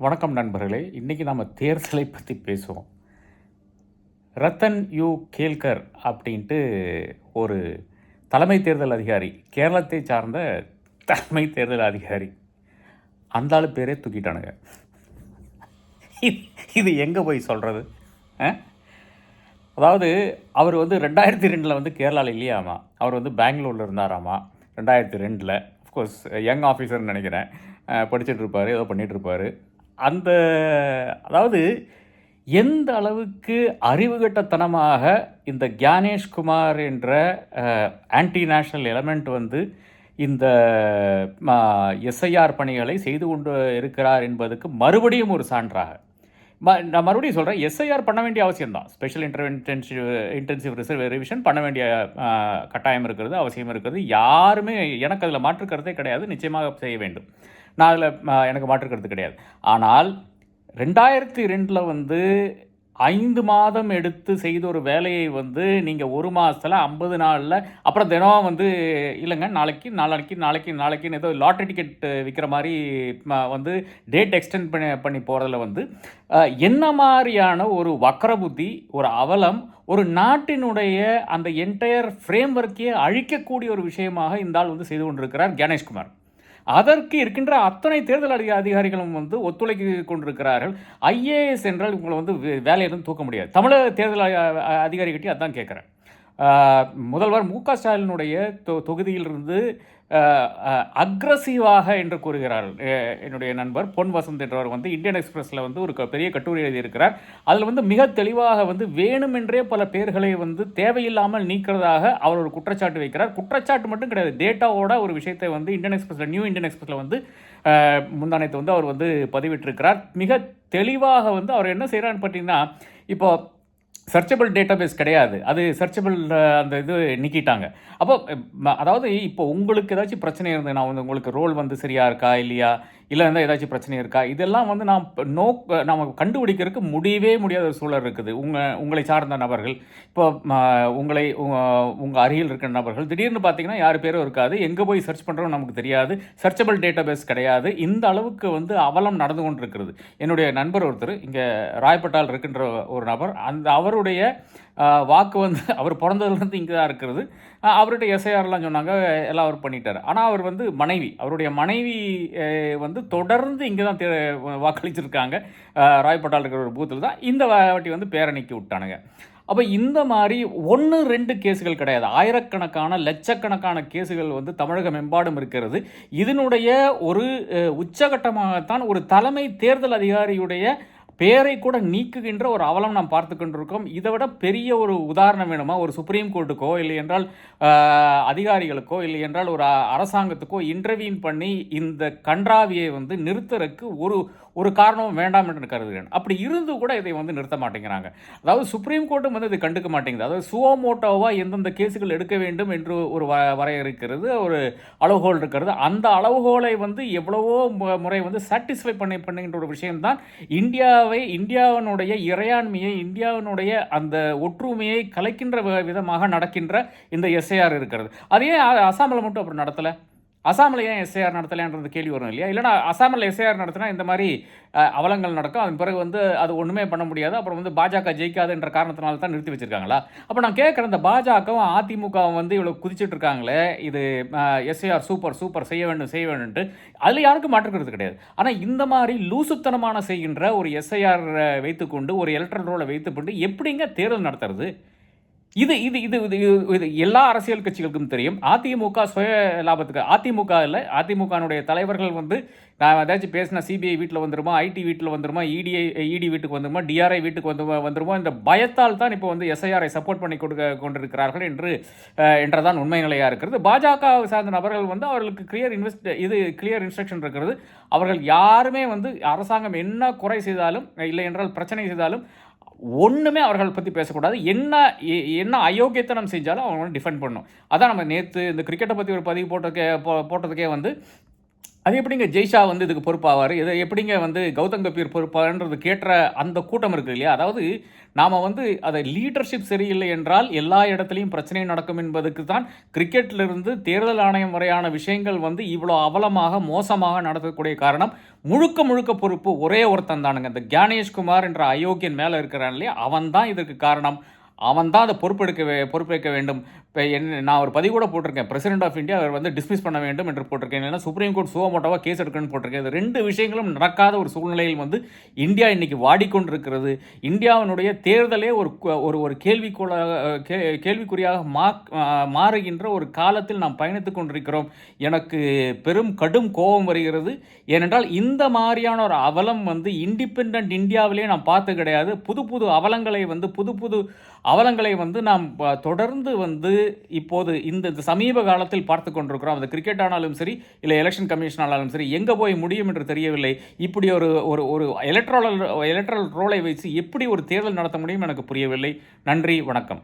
வணக்கம் நண்பர்களே. இன்றைக்கி நம்ம தேர்தலை பற்றி பேசுவோம். ரத்தன் யூ கேல்கர் அப்படின்ட்டு ஒரு தலைமை தேர்தல் அதிகாரி, கேரளத்தை சார்ந்த தலைமை தேர்தல் அதிகாரி, அந்த ஆள் பேரே தூக்கிட்டானுங்க. இது எங்கே போய் சொல்கிறது? அதாவது அவர் 2002 கேரளாவில் இல்லையாமா, அவர் பெங்களூரில் இருந்தாராமா 2002. அஃப்கோர்ஸ் யங் ஆஃபீஸர்னு நினைக்கிறேன். படிச்சுட்டு இருப்பார், ஏதோ பண்ணிகிட்ருப்பார். அதாவது எந்த அளவுக்கு அறிவுகட்டத்தனமாக இந்த கியானேஷ்குமார் என்ற ஆன்டி நேஷ்னல் எலமெண்ட் இந்த எஸ்ஐஆர் பணிகளை செய்து கொண்டு இருக்கிறார் என்பதுக்கு மறுபடியும் ஒரு சான்றாக நான் மறுபடியும் சொல்கிறேன். எஸ்ஐஆர் பண்ண வேண்டிய அவசியம்தான். ஸ்பெஷல் இன்டென்சிவ் ரிவிஷன் பண்ண வேண்டிய கட்டாயம் இருக்கிறது, அவசியம் இருக்கிறது. யாருமே எனக்கு அதில் மாற்றுக்கருத்தே கிடையாது. நிச்சயமாக செய்ய வேண்டும். நான் அதில் எனக்கு மாற்றுக்கருத்து கிடையாது. ஆனால் 2002 5 மாதம் எடுத்து செய்த ஒரு வேலையை நீங்கள் 1 மாதத்தில் 50 நாளில் அப்புறம் தினம் இல்லைங்க நாளைக்குன்னு ஏதோ லாட்ரி டிக்கெட் விற்கிற மாதிரி டேட் எக்ஸ்டெண்ட் பண்ணி போகிறதுல என்ன மாதிரியான ஒரு வக்கர புத்தி, ஒரு அவலம், ஒரு நாட்டினுடைய அந்த என்டையர் ஃப்ரேம் ஒர்க்கையே அழிக்கக்கூடிய ஒரு விஷயமாக இந்த ஆள் செய்து கொண்டிருக்கிறார் கியானேஷ்குமார். அதற்கு இருக்கின்ற அத்தனை தேர்தல் அதிகாரிகளும் ஒத்துழைக்க கொண்டிருக்கிறார்கள். ஐஏஎஸ் என்றால் இவங்களை வேலையிலிருந்து தூக்க முடியாது. தமிழக தேர்தல் அதிகாரிகிட்டே அதான் கேட்குறேன். முதல்வர் மு.க. ஸ்டாலினுடைய தொகுதியிலிருந்து அக்ரஸிவாக என்று கூறுகிறார்கள். என்னுடைய நண்பர் பொன் வசந்த் என்றவர் இந்தியன் எக்ஸ்பிரஸில் ஒரு பெரிய கட்டுரை எழுதியிருக்கிறார். அதில் மிக தெளிவாக வேணுமென்றே பல பேர்களை தேவையில்லாமல் நீக்கிறதாக அவர் ஒரு குற்றச்சாட்டு வைக்கிறார். குற்றச்சாட்டு மட்டும் கிடையாது, டேட்டாவோட ஒரு விஷயத்தை இந்தியன் எக்ஸ்பிரஸில் நியூ இந்தியன் எக்ஸ்பிரஸில் முந்தானத்தை அவர் பதிவிட்டிருக்கிறார். மிக தெளிவாக அவர் என்ன செய்கிறான்னு பார்த்தீங்கன்னா, இப்போ சர்ச்சபிள் டேட்டாபேஸ் கிடையாது, அது சர்ச்சபிள் அந்த இது நீக்கிட்டாங்க. அப்போ அதாவது இப்போ உங்களுக்கு ஏதாச்சும் பிரச்சனை இருந்தது, நான் உங்களுக்கு ரோல் சரியாக இருக்கா இல்லையா, இல்லை இருந்தால் ஏதாச்சும் பிரச்சனை இருக்கா, இதெல்லாம் நாம் நம்ம கண்டுபிடிக்கிறதுக்கு முடியவே முடியாத ஒரு சூழல் இருக்குது. உங்களை சார்ந்த நபர்கள், இப்போ உங்கள் அருகில் இருக்கிற நபர்கள் திடீர்னு பார்த்தீங்கன்னா யார் பேரும் இருக்காது, எங்கே போய் சர்ச் பண்ணுறோம் நமக்கு தெரியாது, சர்ச்சபிள் டேட்டாபேஸ் கிடையாது. இந்த அளவுக்கு அவலம் நடந்து கொண்டு இருக்கிறது. என்னுடைய நண்பர் ஒருத்தர் இங்கே ராயப்பட்டால் இருக்கின்ற ஒரு நபர், அவருடைய வாக்கு அவர் பிறந்ததுலேருந்து இங்கே தான் இருக்கிறது. அவர்கிட்ட எஸ்ஐஆர்லாம் சொன்னாங்க, எல்லாம் அவர் பண்ணிட்டார். ஆனால் அவர் அவருடைய மனைவி தொடர்ந்து இங்கே தான் வாக்களிச்சிருக்காங்க. ராயப்பட்டால் இருக்கிற ஒரு பூத்தில் தான் இந்த வாட்டி பேரை நீக்கி விட்டானுங்க. அப்போ இந்த மாதிரி 1-2 கேஸுகள் கிடையாது, ஆயிரக்கணக்கான லட்சக்கணக்கான கேஸுகள் தமிழகம் எம்பாடும் இருக்கிறது. இதனுடைய ஒரு உச்சகட்டமாகத்தான் ஒரு தலைமை தேர்தல் அதிகாரியுடைய பேரை கூட நீக்குகின்ற ஒரு அவலம் நாம் பார்த்து கொண்டிருக்கோம். இதை விட பெரிய ஒரு உதாரணம் வேணுமா? ஒரு சுப்ரீம் கோர்ட்டுக்கோ இல்லை என்றால் அதிகாரிகளுக்கோ இல்லை என்றால் ஒரு அரசாங்கத்துக்கோ இன்டர்வியூன் பண்ணி இந்த கன்றாவியை நிறுத்துறதுக்கு ஒரு காரணம் வேண்டாம் என்று கருதுகிறேன். அப்படி இருந்து கூட இதை நிறுத்த மாட்டேங்கிறாங்க. அதாவது சுப்ரீம் கோர்ட்டும் இதை கண்டுக்க மாட்டேங்குது. அதாவது சுவோமோட்டோவாக எந்தெந்த கேஸுகள் எடுக்க வேண்டும் என்று ஒரு வரையறுக்கிறது, ஒரு அளவுகோல் இருக்கிறது. அந்த அளவுகோலை எவ்வளவோ முறை சாட்டிஸ்ஃபை பண்ணுகின்ற ஒரு விஷயம்தான் இந்தியாவினுடைய இறையாண்மையை, இந்தியாவினுடைய அந்த ஒற்றுமையை கலைக்கின்ற விதமாக நடக்கின்ற இந்த எஸ்ஐஆர் இருக்கிறது. அதே அசாமில் மட்டும் அப்புறம் நடத்தலை. அசாமில் ஏன் எஸ்ஐஆர் நடத்தலைன்றது கேள்வி வரும் இல்லையா? இல்லைனா அசாமில் எஸ்ஐஆர் நடத்தினா இந்த மாதிரி அவலங்கள் நடக்கும், அதன் பிறகு அது ஒன்றுமே பண்ண முடியாது, அப்புறம் பாஜக ஜெயிக்காது என்ற காரணத்தினால தான் நிறுத்தி வச்சிருக்காங்களா? அப்போ நான் கேட்குறேன், இந்த பாஜகவும் அதிமுகவும் இவ்வளோ குதிச்சுட்டு இருக்காங்களே, இது எஸ்ஐஆர் சூப்பர் செய்ய வேண்டும்ட்டு, அதில் யாருக்கும் மாற்றுக்கிறது கிடையாது. ஆனால் இந்த மாதிரி லூசுத்தனமான செய்கின்ற ஒரு எஸ்ஐஆர் வைத்துக்கொண்டு, ஒரு எலக்ட்ரல் ரோலை வைத்துக்கொண்டு எப்படிங்க தேர்தல் நடத்துறது? இது இது இது இது எல்லா அரசியல் கட்சிகளுக்கும் தெரியும். அதிமுக சுய லாபத்துக்கு, அதிமுக இல்லை, அதிமுகனுடைய தலைவர்கள் நான் ஏதாச்சும் பேசினா சிபிஐ வீட்டில் வந்துருமா, ஐடி வீட்டில் வந்துருமா, இடி வீட்டுக்கு வந்துருமா, டிஆர்ஐ வீட்டுக்கு வந்துருமா, இந்த பயத்தால் தான் இப்போ எஸ்ஐஆரை சப்போர்ட் பண்ணி கொண்டிருக்கிறார்கள் என்றதான் உண்மை நிலையாக இருக்கிறது. பாஜக சார்ந்த நபர்கள் அவர்களுக்கு கிளியர் இன்ஸ்ட்ரக்ஷன் இருக்கிறது. அவர்கள் யாருமே அரசாங்கம் என்ன குறை செய்தாலும் இல்லை என்றால் பிரச்சனை செய்தாலும் ஒன்றுமே அவர்கள் பற்றி பேசக்கூடாது. என்ன அயோக்கியத்தனம் செஞ்சாலும் அவங்க டிஃபெண்ட் பண்ணணும். அதான் நம்ம நேற்று இந்த கிரிக்கெட்டை பற்றி ஒரு பதிவு போட்டதுக்கே அது எப்படிங்க ஜெய்ஷா வந்து இதுக்கு பொறுப்பாவார்? இதை எப்படிங்க வந்து கௌதம் கம்பீர் பொறுப்பான்றது கேட்ட அந்த கூட்டம் இருக்கு இல்லையா? அதாவது நாம வந்து அதை லீடர்ஷிப் சரியில்லை என்றால் எல்லா இடத்துலையும் பிரச்சனை நடக்கும் என்பதுக்கு தான் கிரிக்கெட்டிலிருந்து தேர்தல் ஆணையம் வரையான விஷயங்கள் வந்து இவ்வளோ அவலமாக மோசமாக நடக்கக்கூடிய காரணம் முழுக்க முழுக்க பொறுப்பு ஒரே ஒருத்தன் தானுங்க. இந்த கியானேஷ்குமார் என்ற அயோக்கியன் மேலே இருக்கிறான் இல்லையா, அவன் தான் இதற்கு காரணம். அவன் தான் அதை பொறுப்பேற்க வேண்டும். இப்போ நான் ஒரு பதிவு கூட போட்டிருக்கேன். பிரசிடென்ட் ஆஃப் இந்தியா அவர் வந்து டிஸ்மிஸ் பண்ண வேண்டும் என்று போட்டிருக்கேன். இல்லைன்னா சுப்ரீம் கோர்ட் சுவமோட்டோவாக கேஸ் எடுக்கணும்னு போட்டிருக்கேன். இது 2 விஷயங்களும் நடக்காத ஒரு சூழ்நிலையில் வந்து இந்தியா இன்னைக்கு வாடிக்கொண்டிருக்கிறது. இந்தியாவினுடைய தேர்தலே ஒரு ஒரு கேள்விக்குறியாக மாறுகின்ற ஒரு காலத்தில் நாம் பயணித்துக் கொண்டிருக்கிறோம். எனக்கு கடும் கோபம் வருகிறது. ஏனென்றால் இந்த மாதிரியான ஒரு அவலம் வந்து இண்டிபெண்டன்ட் இந்தியாவிலே நாம் பார்த்து கிடையாது. புது புது அவலங்களை வந்து நாம் தொடர்ந்து வந்து இப்போது இந்த சமீப காலத்தில் பார்த்து கொண்டிருக்கிறோம். அது கிரிக்கெட் ஆனாலும் சரி, இல்லை எலெக்ஷன் கமிஷன் ஆனாலும் சரி, எங்கே போய் முடியும் என்று தெரியவில்லை. இப்படி ஒரு எலக்ட்ரல் ரோலை வைத்து எப்படி ஒரு தேர்தல் நடத்த முடியும் எனக்கு புரியவில்லை. நன்றி, வணக்கம்.